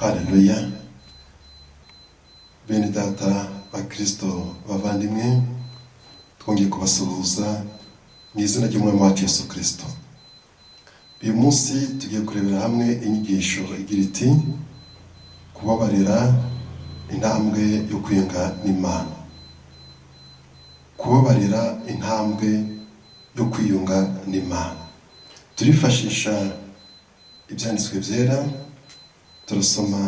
Haleluya. Bene data ba Kristo bavandimwe, twongeye kubasuhuza mu izina ry'Umwami wacu Yesu Kristo. Uyu munsi tugiye kurebera hamwe inyigisho igira iti kubabarira intambwe yo kwiyunga n'Imana. Kubabarira intambwe yo kwiyunga n'Imana. Turifashisha ibyanditswe byera, turasoma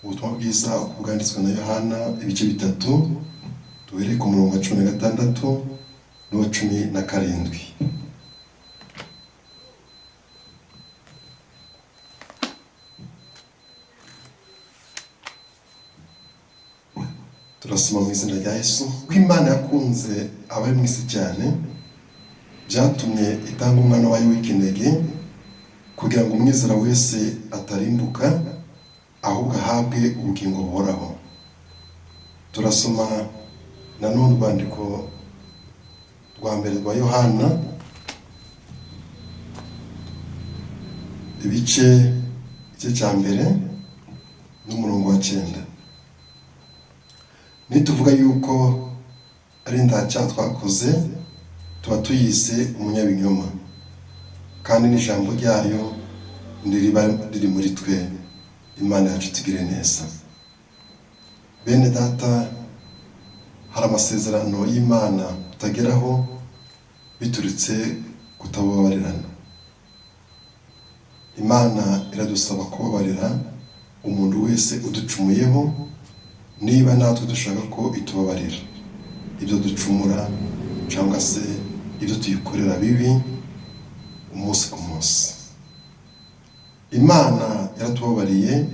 ubutumwa bwiza bwanditswe na Yohana ibice 3, duhereye ku murongo wa 16 n'uwa 17. Turasoma mu izina rya Yesu. Ko Imana yakunze abari mu isi cyane, byatumye itanga umwana wayo w'ikinege, kugira ngo umwizera wese atarimbuka, ahubwo ahabwe ubugingo buhoraho. Turasoma nanone urwandiko rwa mbere rwa Yohana ibice cya mbere n'umurongo wa 9. Nituvuga yuko ari ndacya twakoze, tuba tuyise umunyabinyoma, kandi n'ijambo ryayo ndiriba riri muri twe. Imana yacu tugire neza. Bene data, hari amasezerano y'Imana tutageraho biturutse kutababarirana. Imana iradusaba kubabarira umuntu wese uducumuyeho, niba natwe dushaka ko itubabarira ibyo ducumura cyangwa se ibyo tuyikorera bibi umunsi ku munsi. Imana yaratubabariye,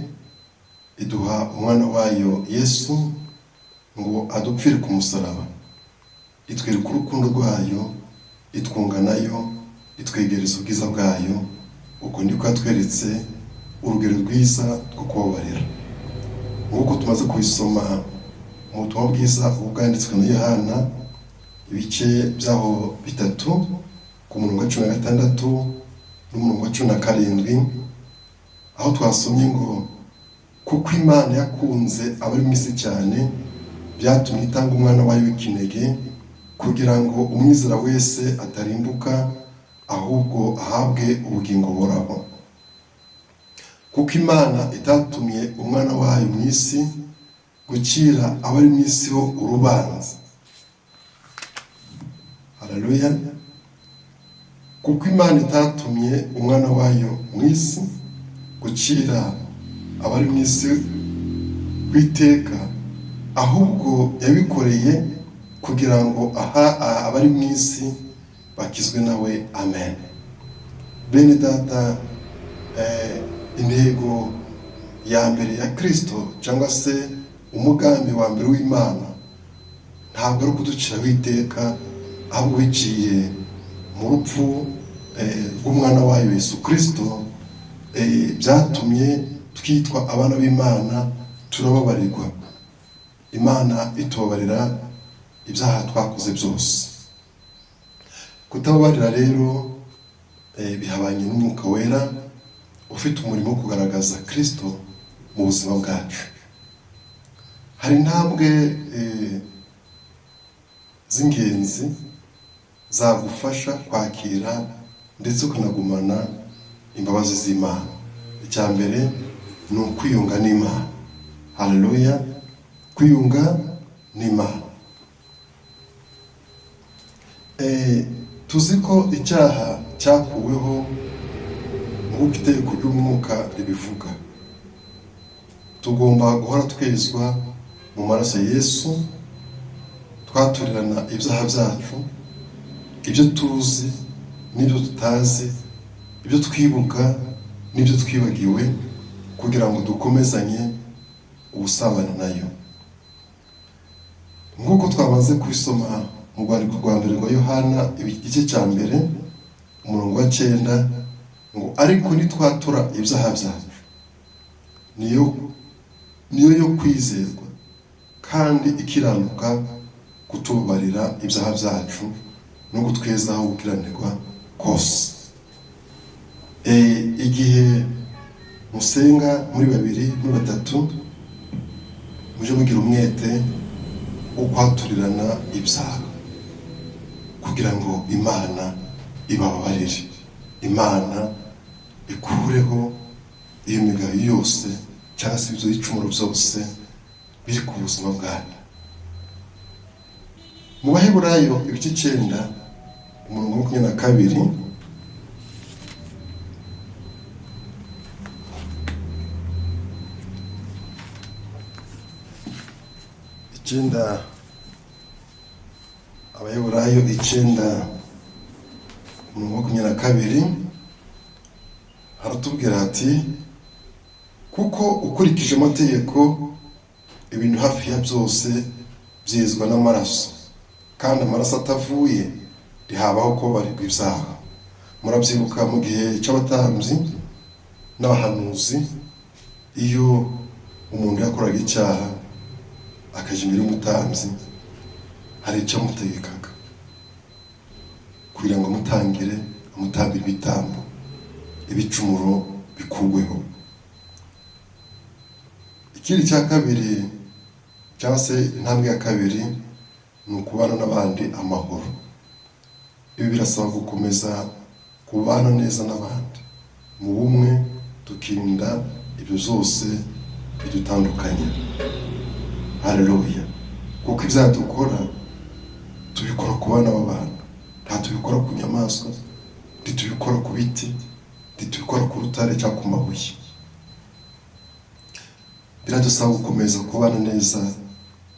iduha umwana wayo Yesu ngo adupfire ku musaraba, itwereka urukundo rwayo, itwunga nayo, itwegereza ubwiza bwayo. Uko niko yatweretse urugero rwiza rwo kubabarira. Nk'uko tumaze kubisoma mu butumwa bwiza bwanditswe na Yohana ibice byaho 3 ku murongo wa 16 n'umurongo wa 17, aho twasomye ngo kuko Imana yakunze abari mu isi cyane, byatumye itanga umwana wayo w'ikinege, kugira ngo umwizera wese atarimbuka, ahubwo ahabwe ubugingo buhoraho. Kuko Imana itatumye umwana wayo mu isi gucira abari mu isi ho urubanza. Haleluya. Kuko Imana itatumye umwana wayo mu isi gucira abari mu isi kwiteka, ahubwo yabikoreye kugira ngo abari mu isi bakizwe nawe. Amen. Bene data, intego ya mbere ya Kristo cyangwa se umugambi wa mbere w'Imana ntabwo ari ukuducira witeka, ahubwo biciye mu rupfu rw'umwana wayo Yesu Kristo, byatumye twitwa abana b'Imana, turababarirwa. Imana itubabarira ibyaha twakoze byose. Kutababarira rero bihabanye n'umwuka wera ufite umurimo wo kugaragaza Kristo mu buzima bwacu. Hari intambwe z'ingenzi zagufasha kwakira ndetse ukanagumana imbabazi z'Imana. Icya mbere ni ukwiyunga n'Imana. Haleluya. Kwiyunga n'Imana. Tuzi ko icyaha cyakuweho nk'uko itegeko ry'umwuka ribivuga. Tugomba guhora twezwa mu maraso ya Yesu, twaturirana ibyaha byacu, ibyo tuzi n'ibyo tutazi, ibyo twibuka n'ibyo twibagiwe, kugira ngo dukomezanye ubusabane nayo. Nk'uko twamaze kubisoma mu rwandiko rwa mbere rwa Yohana igice cya mbere umurongo wa 9, ngo ariko nitwatura ibyaha byacu, niyo yo kwizerwa kandi ikiranuka kutubabarira ibyaha byacu no gutwezaho gukiranirwa kose. Igihe musenga muri babiri muri batatu muje mugira umwete wo kwaturirana ibyaha kugira ngo Imana ibababarire, Imana ikureho iyo migayo yose cyangwa se ibyo bicumuro byose biri ku buzima bwanyu. Mu Baheburayo ibice 9 umurongo wa 22 Abaheburayo 9 umurongo wa 22 haratubwira ati kuko ukurikije amategeko ibintu hafi ya byose byezwa n'amaraso, kandi amaraso atavuye rihabaho ko barirwa ibyaha. Murabyibuka mu gihe cy'abatambyi n'abahanuzi, iyo umuntu yakoraga icyaha akaje imbere y'umutambyi hari icyo amutegekaga kugira ngo amutambire ibitambo, ibicumuro bikugweho. Ikindi cya kabiri cyangwa se intambwe ya kabiri ni ukubana n'abandi amahoro. Ibi birasaba gukomeza kubana neza n'abandi mu bumwe, tukirinda ibyo byose bidutandukanye. Haleluya. Kuko ibyaha dukora tubikora ku bana b'abantu, nta tubikora ku nyamaswa, ntitubikora ku biti, ntitubikora ku rutare cyangwa ku mabuye. Biradusaba gukomeza kubana neza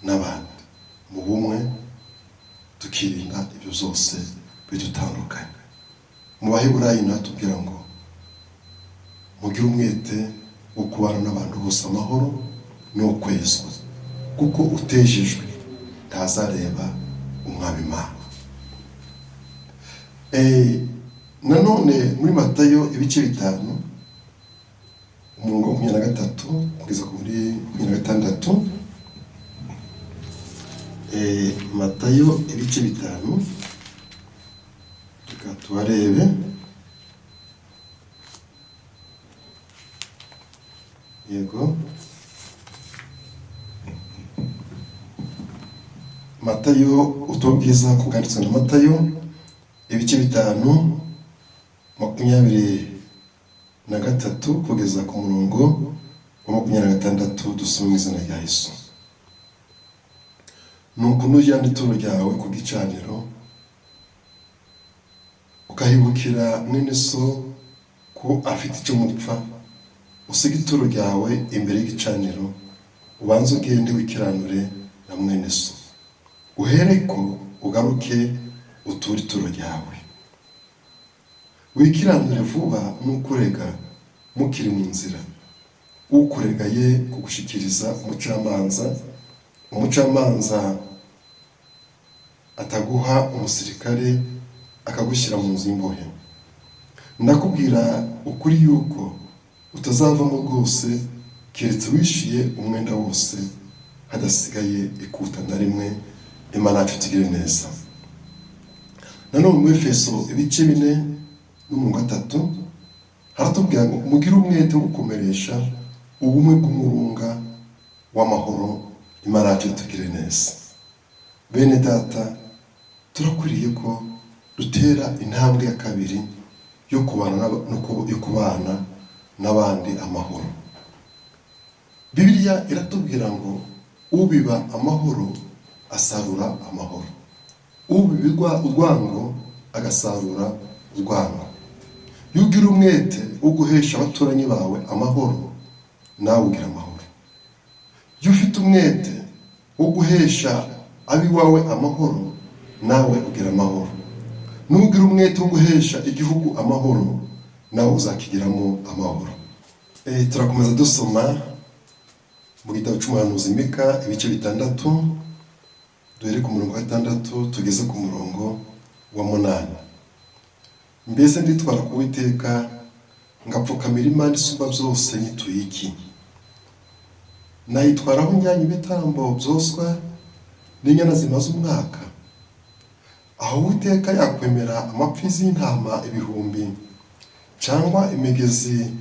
n'abandi mu bumwe, tukirinda ibyo byose bidutandukanye. Mu Baheburayo natubwira ngo mugire umwete wo kubana n'abantu bose amahoro no kwezwa, kuko utejejwe ntazareba umwami Imana. Nanone muri Matayo ibice 5 umurongo wa 23 kugeza kuri 26, Matayo ibice 5 reka tubarebe. Yego, Matayo utubwiza kuganitswe na Matayo ibice 5 23 kugeza ku murongo wa 26, dusoma izina rya Yesu. Nuko nujyana ituro ryawe ku gicaniro ukahibukira mwene so ko afite icyo mupfa, usiga ituro ryawe imbere y'igicaniro, ubanze ugende wikiranure na mwene so, uhereko ugaruke uture ituro ryawe. Wikiranure vuba n'ukurega mukiri mu nzira, ukurega ye kugushikiriza umucamanza ataguha umusirikare akagushyira mu nzu y'imbohe. Ndakubwira ukuri yuko utazavamo rwose keretse wishyuye umwenda wose, hadasigaye ikuta na rimwe. Imana yacu itugirire neza. Nanone mu Efeso ibice 4 n'umurongo wa 3 haratubwira ngo mugire umwete wo gukomeresha ubumwe bw'umurunga w'amahoro. Imana yacu itugirire neza. Bene data, turakwiriye ko dutera intambwe ya kabiri yo kubana n'abandi amahoro. Bibiliya iratubwira ngo ubiba amahoro asarura amahoro, ubibirwa urwango agasarura urwango. Yugira umwete wo guhesha abaturanyi bawe amahoro, nawe ugira amahoro. Iyo ufite umwete wo guhesha abiwawe amahoro, nawe ugira amahoro. Nugira umwete wo guhesha igihugu amahoro, nawe uzakigiramo amahoro. Turakomeza dusoma mu gitabo cy'umuhanuzi Mika ibice 6 duhere ku murongo wa 6 tugeze ku murongo wa 8. Mbese nditwara ku Uwiteka ngapfukamira Imana isumba byose nyituye iki? Nayitwaraho njyanye ibitambo byoswa n'inyana zimaze umwaka? Aho Uwiteka yakwemera amapfizi y'intama 1000 cyangwa imigezi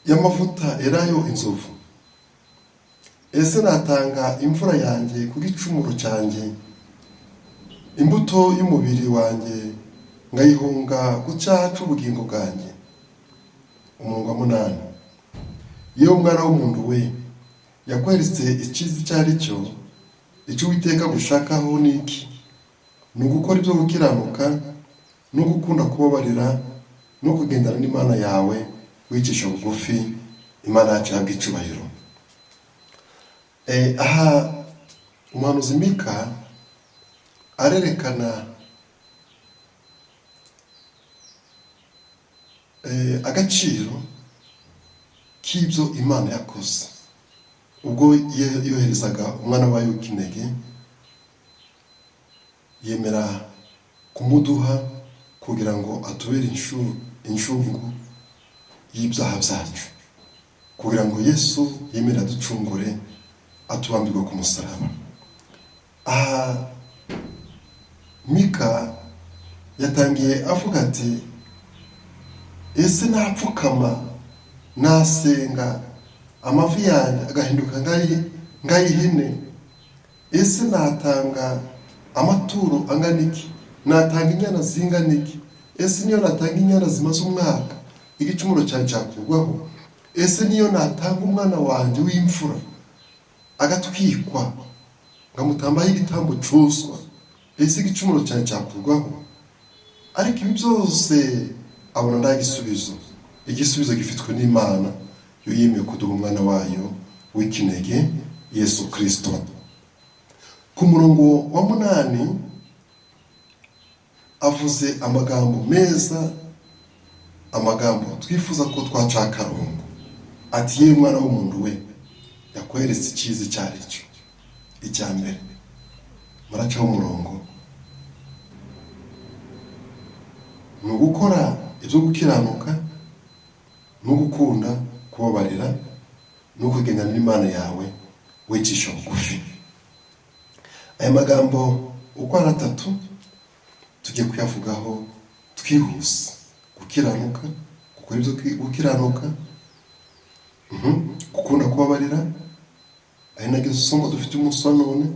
y'amavuta erayo inzovu. Ese natanga imvura yanjye ku gicumuro cyanjye, imbuto y'umubiri wanjye ngayihunga ku cyaha cy'ubugingo bwanjye. Umurongo wa 8. Yewe mwana w'umuntu we, yakweretse icyiza icyo ari cyo, icyo Uwiteka gushakaho ni iki? Ni ugukora ibyo gukiranuka, no gukunda kubabarira, no kugendana n'Imana yawe wicisha bugufi. Imana yacu ihabwe icyubahiro. Aha umuhanuzi Mika arerekana agaciro k'ibyo Imana yakoze ubwo yoherezaga umwana wayo w'ikinege, yemera kumuduha kugira ngo atubere inshungu y'ibyaha byacu, kugira ngo Yesu yemere aducungure, atubambirwa ku musaraba. Aha Mika yatangiye avuga ati, ese napfukama nasenga amavi yanjye agahinduka ngayihene? Ese natanga amaturo angana iki? Natanga inyana zingana iki? Ese niyo natanga inyana zimaze umwaka igicumuro cyanjye cyakurwaho? Ese niyo natanga umwana wanjye w'imfura agatwikwa ngamutambaho igitambo cyoswa, ese igicumuro cyanjye cyakurwaho? Ariko ibi byose abona nta gisubizo. Igisubizo gifitwe n'Imana, yo yemeye kuduha umwana wayo w'ikinege, Yesu Kristo. Ku murongo wa 8 avuze amagambo meza, amagambo twifuza ko twacakarongo. Ati, yewe mwana w'umuntu we, yakweretse icyiza icyo ari cyo. Icya mbere, muracaho umurongo, ni ugukora ibyo gukiranuka, no gukunda kubabarira, no kugendana n'Imana yawe wicisha bugufi. Aya magambo uko ari 3 tujye kuyavugaho twihuse. Gukiranuka, gukora ibyo gukiranuka, gukunda kubabarira, ari naryo somo dufite umunsi wa none,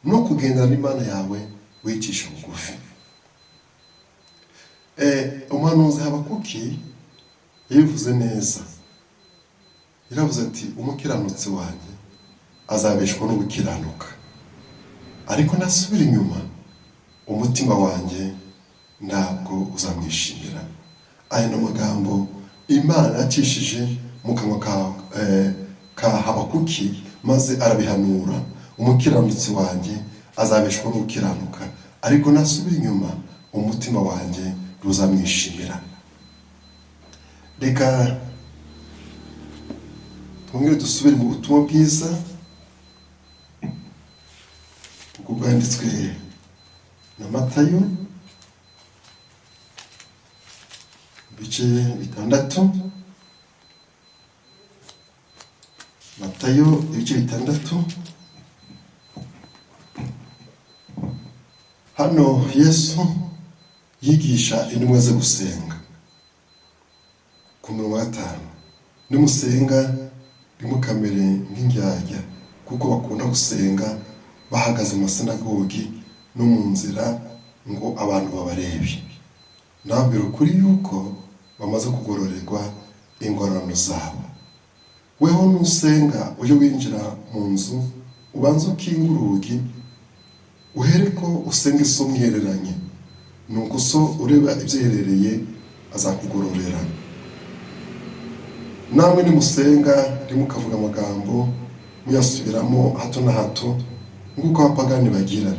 no kugendana n'Imana yawe wicisha bugufi. Umuhanuzi Habakuki yabivuze neza. Yaravuze ati, umukiranutsi wanjye azabeshwa no gukiranuka, ariko nasubira inyuma umutima wanjye ntabwo uzamwishimira. Aya ni amagambo Imana yacishije mu kanwa ka Habakuki, maze arabihanura. Umukiranutsi wanjye azabeshwa no gukiranuka, ariko nasubira inyuma umutima wanjye ntuzamwishimira. Reka twongere dusubire mu butumwa bwiza ubwo bwanditswe na Matayo, bice 6. Matayo ibice 6. Hano Yesu yigisha intumwa ze gusenga. Ku murongo wa 5, nimusenga ntimukamere nk'indyarya, kuko bakunda gusenga bahagaze mu masinagogi no mu nzira ngo abantu babarebe. Nabwira ukuri yuko bamaze kugororerwa ingororano zabo. Weho nusenga uje winjira mu nzu, ubanza ukinga urugi, uhereko usenge so mwihereranye, nuko so ureba ibyiherereye azakugororera. Namwe nimusenga ntimukavuga amagambo muyasubiramo hato na hato nk'uko abapagani bagira,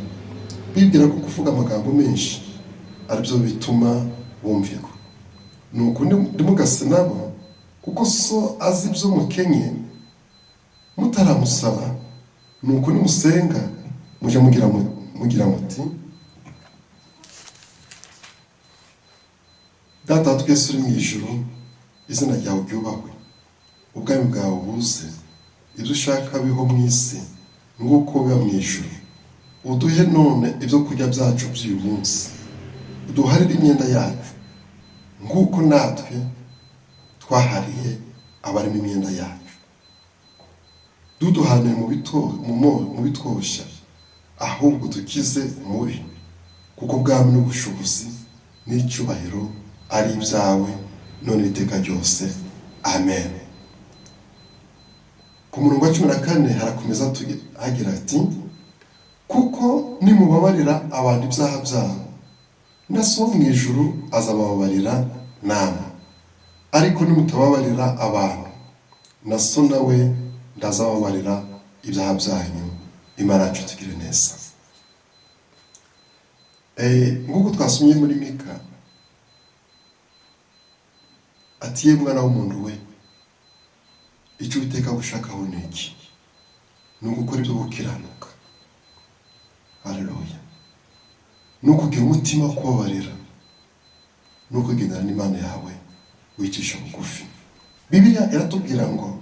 bibwira ko kuvuga amagambo menshi aribyo bituma bumvirwa. Nuko ntimugase nabo, kuko so azi ibyo mukenye mutaramusaba. Nuko nimusenga mujya mugira muti, Data wa twese uri mu ijuru, izina ryawe ryubahwe, ubwami bwawe buze, ibyo ushaka biho mu isi nk'uko biba mu ijuru. Uduhe none ibyo kurya byacu by'uyu munsi, uduharire imyenda yacu nk'uko natwe twahariye abarimo imyenda yacu, duduhane mu bitwosha, ahubwo dukize umubi, kuko bwami n'ubushobozi n'icyubahiro ari ibyawe none iteka ryose, amen. Ku murongo wa 14 harakomeza hagira ati, kuko nimubabarira abantu ibyaha byabo, na so mu ijuru azabababarira namwe, ariko nimutababarira abantu, na so nawe ndazababarira ibyaha byanyu. Imana yacu tugire neza. Nguko twasomye muri Mika ati, ye mwana w'umuntu we, icyo Uwiteka gushakaho ni iki? Ni ugukora ibyo gukiranuka. Haleluya. Ni ukugira umutima wo kubabarira, ni ukugendana n'Imana yawe wicisha bugufi. Bibiliya iratubwira ngo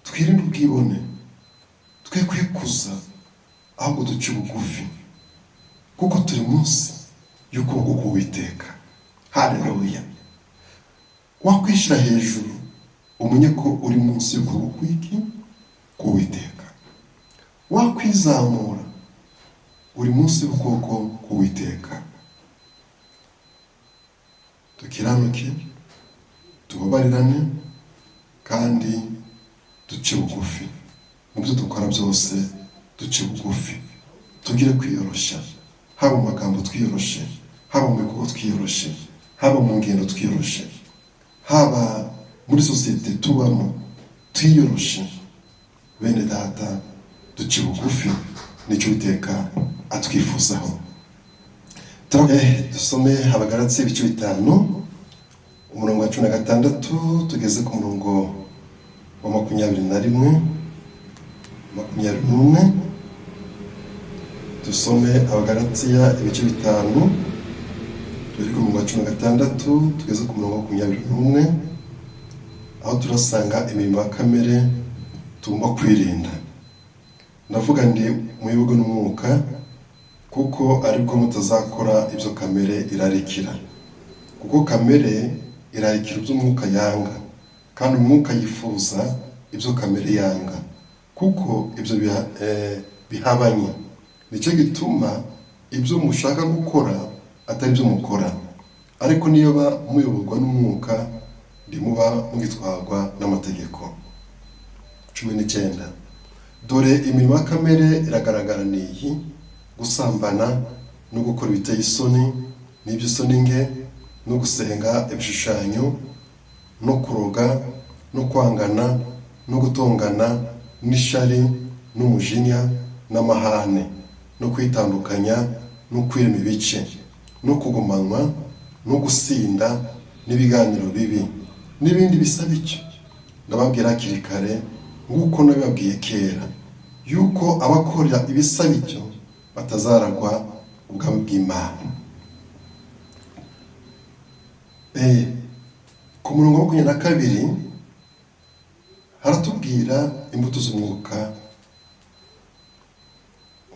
twirinde ubwibone, twe kwikuza, ahubwo duce bugufi, kuko turi munsi y'ukuboko k'Uwiteka. Haleluya. Wakwishyira hejuru umenye ko uri munsi y'ukuboko k'Uwiteka. Wakwizamura uri munsi y'ukuboko k'Uwiteka. Dukiranuke, tubabarirane, kandi duce bugufi. Mu byo dukora byose duce bugufi, tugire kwiyoroshya, haba mu magambo twiyoroshe, haba mu bikorwa twiyoroshe, haba mu ngendo twiyoroshe, haba muri sosiyete tubamo twiyoroshe. Bene data, duce bugufi, nicyo Uwiteka atwifuzaho. Dusome Abagalatsi ibice 5 umurongo wa 16 tugeze ku murongo wa 21. Dusome Abagalatsi ibice 5 turi ku murongo wa 16 tugeze ku murongo wa 21, aho turasanga imirimo ya kamere tugomba kwirinda. Ndavuga ndi muyoborwa n'umwuka, kuko aribwo mutazakora ibyo kamere irarikira. Kuko kamere irarikira ibyo umwuka yanga, kandi umwuka yifuza ibyo kamere yanga, kuko ibyo bihabanye. Nicyo gituma ibyo mushaka gukora atari byo mukora. Ariko niyo muyoborwa n'umwuka, ndimuba mwitwarwa n'amategeko. 19. Dore imirimo ya kamere iragaragara n'iyi: gusambana, no gukora ibiteye isoni n'iby'isoni nke, no gusenga ibishushanyo, no kuroga, no kwangana, no gutongana, n'ishari, n'umujinya, n'amahane, no kwitandukanya, no kwirema ibice, no kugumanwa, no gusinda, n'ibiganiro bibi, n'ibindi bisa bityo. Ndababwira hakiri kare, nguko nabibabwiye kera, yuko abakora ibisa bityo batazaragwa ubwami bw'Imana. Ku murongo wa 22 haratubwira imbuto z'umwuka,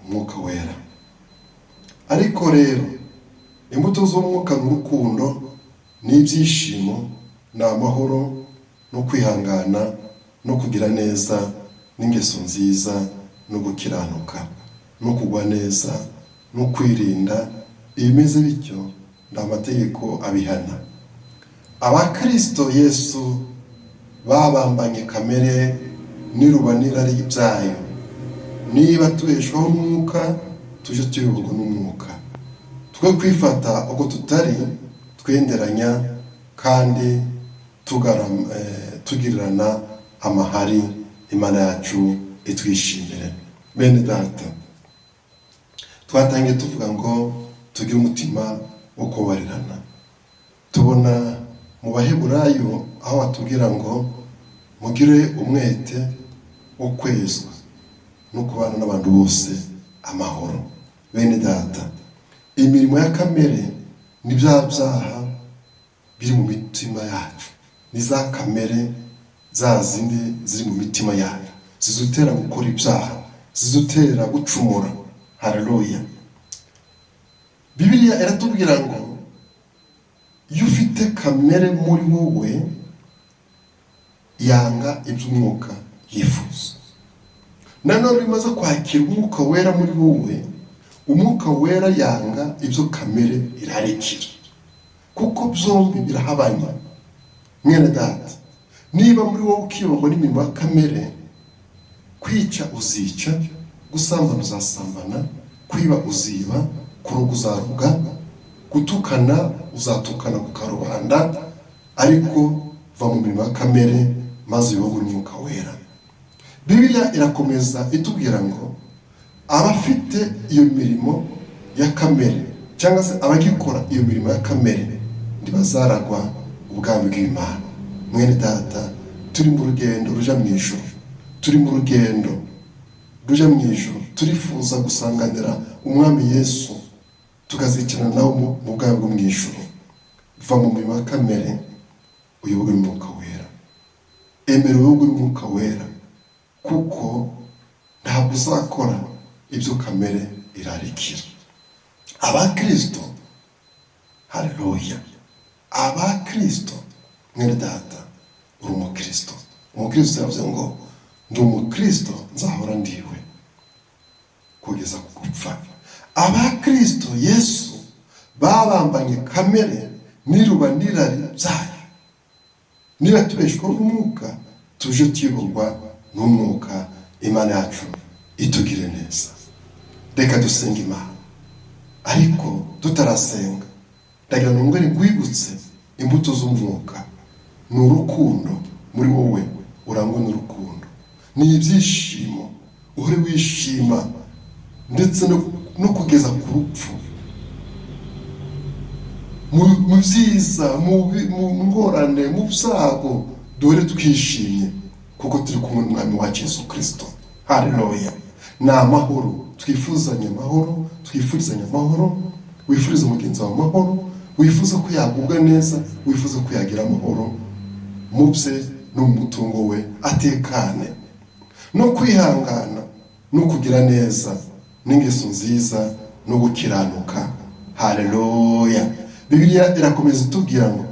umwuka wera. Ariko rero imbuto z'umwuka ni urukundo, n'ibyishimo, n'amahoro, no kwihangana, no kugira neza, n'ingeso nziza, no gukiranuka, no kugwa neza, no kwirinda. Ibimeze bityo nta mategeko abihana. Abakristo Yesu babambanye kamere n'irubanira ryayo. Niba tubeshwaho n'umwuka, tuje tuyoborwa n'umwuka. Twe kwifata uko tutari, twenderanya, kandi tugirirana amahari. Imana yacu itwishimire. Bene data, twatangiye tuvuga ngo tugire umutima wo kubabarirana. Tubona mu Baheburayo aho batubwira ngo mugire umwete wo kwezwa no kubana n'abantu bose amahoro. Bene data, imirimo ya kamere ni bya byaha biri mu mitima yacu, ni za kamere za zindi ziri mu mitima yacu, zizutera gukora ibyaha, zizutera gucumura. Haleluya. Bibiliya iratubwira ngo iyo ufite kamere muri wowe, yanga iby'umwuka yifuza. Nanone bimaze kwakira umwuka wera muri wowe, umwuka wera yanga ibyo kamere irarikira, kuko byombi birahabanye. Mwene data, niba muri wowe ukiyobwa n'imirimo ya kamere, kwica uzica, gusambana uzasambana, kwiba uziba, kuroga uzaroga, gutukana uzatukana ku karubanda, ariko va mu mirimo ya kamere maze uyobogwe n'umwuka wera. Bibiliya irakomeza itubwira ngo abafite iyo mirimo ya kamere cyangwa se abagikora iyo mirimo ya kamere ntibazaragwa ubwami bw'Imana. Mwene data, turi mu rugendo ruja mu ijuru, turi mu rugendo ruja mu ijuru, turifuza gusanganira umwami Yesu, tukazicarana nawe mu bwami bwo mu ijuru. Va mu mirimo ya kamere uyobogwe n'umwuka wera. Emera uyobogwe n'umwuka wera, kuko ntabwo uzakora ibyo kamere irarikira. Abakristo, haleluya, abakristo, mwene data, uri umukristo. Umukristo yavuze ngo ndi umukristo, nzahora ndiwe kugeza ku gupfa. Abakristo Yesu babambanye kamere n'iruba n'irari byayo. Niba tubeshwaho n'umwuka, tuje tuyoborwa n'umwuka. Imana yacu itugire neza. Reka dusenga Imana, ariko tutarasenga ndagira ngo ngwibutse imbuto z'umwuka. Ni urukundo muri wowe, urangwa n'urukundo, ni ibyishimo, uhore wishima, ndetse no kugeza ku rupfu, mu byiza, mu ngorane, mu byago, duhore twishimye, kuko turi kumwe n'umwami wacu Yesu Kristo. Haleluya. Ni amahoro, twifuzanye amahoro, twifurizanye amahoro. Wifuriza mugenzi wawe amahoro, wifuza ko yagubwa neza, wifuza ko yagira amahoro mu bye no mu mutungo we, atekane, no kwihangana, no kugira neza, n'ingeso nziza, no gukiranuka. Haleluya. Bibiliya irakomeza itubwira ngo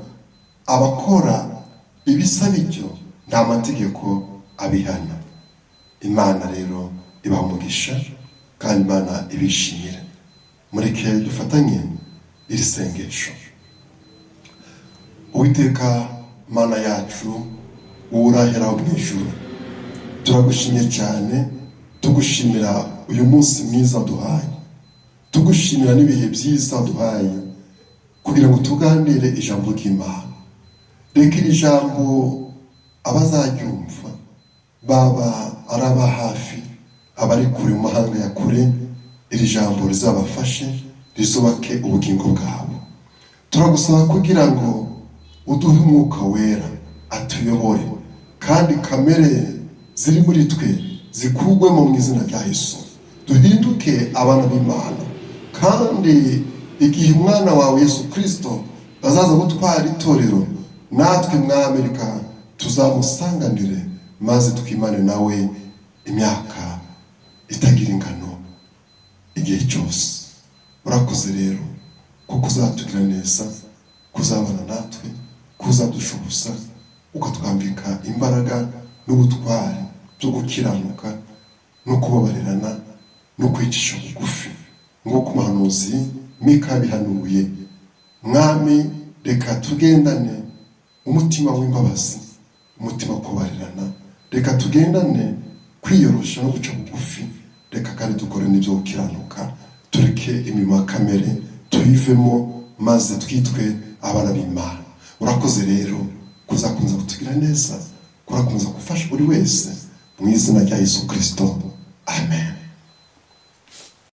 abakora ibisa bityo nta mategeko abihana. Imana rero ibaha umugisha, kandi Imana ibishimire. Mureke dufatanye iri sengesho. Uwiteka Mana yacu, uraheraho mu ijuru, turagushimye cyane, tugushimira uyu munsi mwiza duhaye, tugushimira n'ibihe byiza duhaye kugira ngo tuganire ijambo ry'Imana. Reka iri jambo abazaryumva, baba araba hafi, abari kure mu mahanga ya kure, iri jambo rizabafashe, rizubake ubugingo bwabo. Turagusaba kugira ngo uduhe umwuka wera atuyobore, kandi kamere ziri muri twe zikugwemo mu izina rya Yesu. Duhinduke abana b'Imana, kandi igihe umwana wawe Yesu Kristo azaza gutwara itorero, natwe mw'Amerika tuzamusanganire, maze twimane nawe imyaka itagira ingano igihe cyose. Urakoze rero kuko uzatugira neza, kuzabana natwe, kuzadushoboza, ukatwambika imbaraga n'ubutwari byo gukiranuka no kubabarirana no kwicisha bugufi, nk'uko umuhanuzi Mika bihanuye. Mwami, reka tugendane umutima w'imbabazi, umutima kubabarirana. Reka tugendane kwiyorosha no guca bugufi. Reka kandi dukore n'ibyo gukiranuka, tureke imirimo ya kamere, tuyivemo, maze twitwe abana b'Imana. Urakoze rero kuzakomeza kutugira neza, kurakomeza gufasha buri wese, mu izina rya Yesu Kristo. Amen.